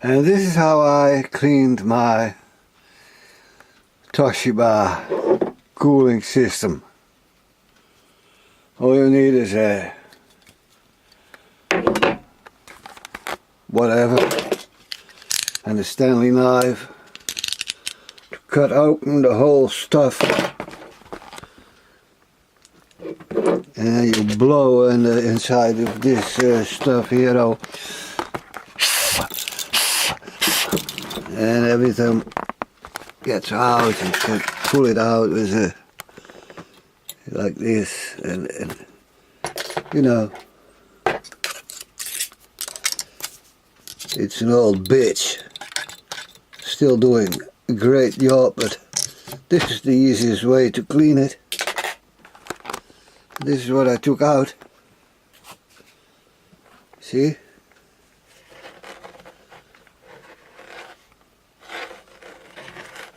And this is how I cleaned my Toshiba cooling system. All you need is a whatever and a Stanley knife to cut open the whole stuff, and then you blow in the inside of this stuff here, and everything gets out. You can pull it out with a like this, and you know, it's an old bitch, still doing a great job, but this is the easiest way to clean it. This is what I took out. See?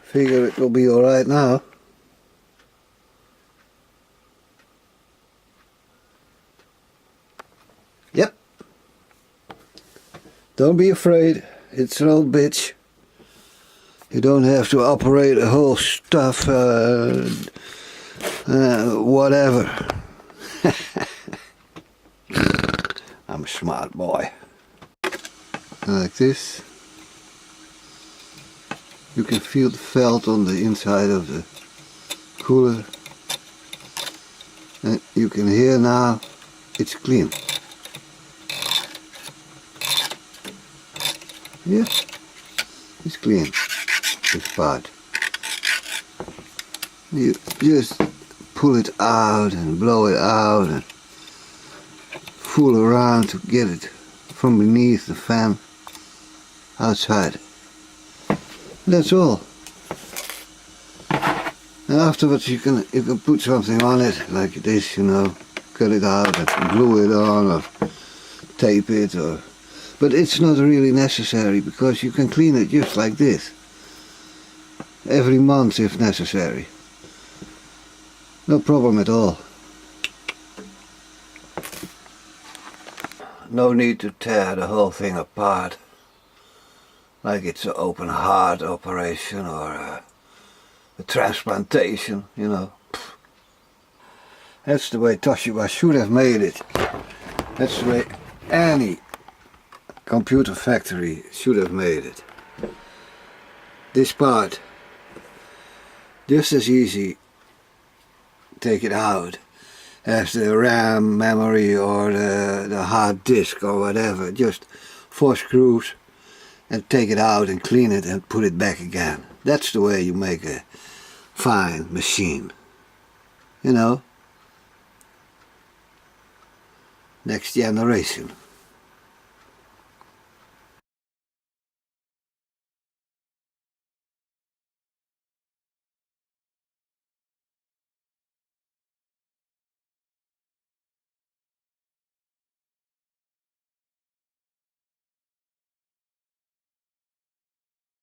Figure it will be alright now. Yep. Don't be afraid, it's an old bitch. You don't have to operate the whole stuff, whatever. I'm a smart boy. Like this. You can feel the felt on the inside of the cooler. And you can hear now it's clean. Yeah, it's clean, this part. You just pull it out and blow it out and fool around to get it from beneath the fan outside. That's all. And afterwards you can put something on it like this, you know, cut it out and glue it on or tape it, or but it's not really necessary because you can clean it just like this every month if necessary. No problem at all. No need to tear the whole thing apart like it's an open heart operation or a transplantation, you know. That's the way Toshiba should have made it. That's the way any computer factory should have made it. This part, just as easy, take it out as the RAM memory or the hard disk or whatever. Just 4 screws and take it out and clean it and put it back again. That's the way you make a fine machine, you know. Next generation.